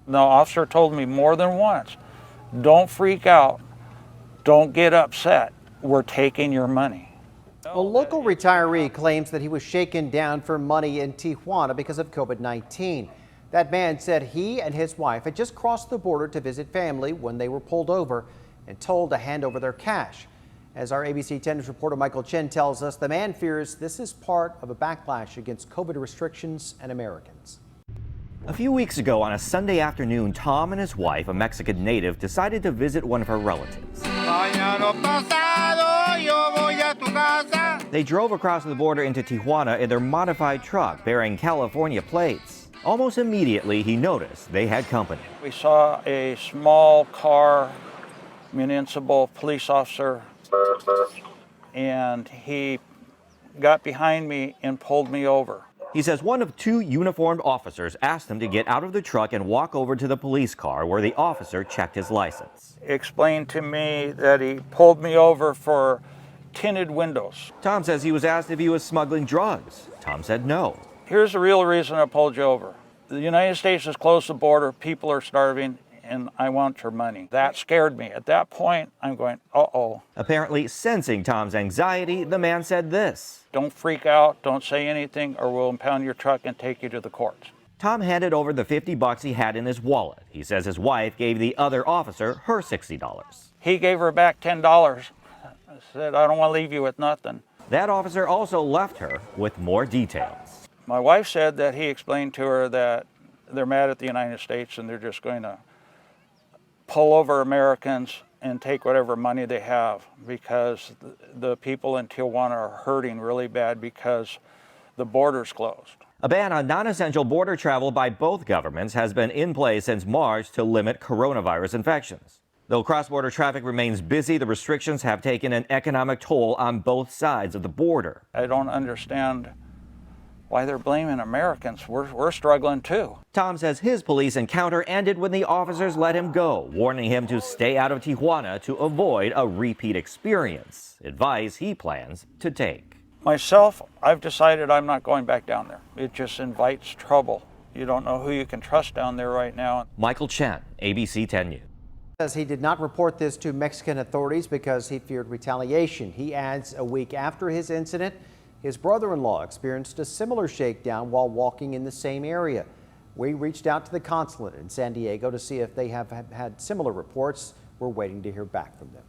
The officer told me more than once, don't freak out, don't get upset, we're taking your money. A local retiree claims that he was shaken down for money in Tijuana because of COVID-19. That man said he and his wife had just crossed the border to visit family when they were pulled over and told to hand over their cash. As our ABC 10 News reporter Michael Chen tells us, the man fears this is part of a backlash against COVID restrictions and Americans. A few weeks ago on a Sunday afternoon, Tom and his wife, a Mexican native, decided to visit one of her relatives. They drove across the border into Tijuana in their modified truck bearing California plates. Almost immediately, he noticed they had company. We saw a small car, municipal police officer, and he got behind me and pulled me over. He says one of two uniformed officers asked him to get out of the truck and walk over to the police car where the officer checked his license. He explained to me that he pulled me over for tinted windows. Tom says he was asked if he was smuggling drugs. Tom said no. Here's the real reason I pulled you over. The United States has closed the border, people are starving, and I want your money. That scared me. At that point, I'm going, uh-oh. Apparently sensing Tom's anxiety, the man said this. Don't freak out, don't say anything, or we'll impound your truck and take you to the courts. Tom handed over the $50 he had in his wallet. He says his wife gave the other officer her $60. He gave her back $10. I said, I don't want to leave you with nothing. That officer also left her with more details. My wife said that he explained to her that they're mad at the United States and they're just going to pull over Americans and take whatever money they have because the people in Tijuana are hurting really bad because the border's closed. A ban on non-essential border travel by both governments has been in place since March to limit coronavirus infections. Though cross-border traffic remains busy, the restrictions have taken an economic toll on both sides of the border. I don't understand why they're blaming Americans. We're struggling too. Tom says his police encounter ended when the officers let him go, warning him to stay out of Tijuana to avoid a repeat experience, advice he plans to take. Myself, I've decided I'm not going back down there. It just invites trouble. You don't know who you can trust down there right now. Michael Chen, ABC 10 News. Says he did not report this to Mexican authorities because he feared retaliation. He adds a week after his incident, his brother-in-law experienced a similar shakedown while walking in the same area. We reached out to the consulate in San Diego to see if they have had similar reports. We're waiting to hear back from them.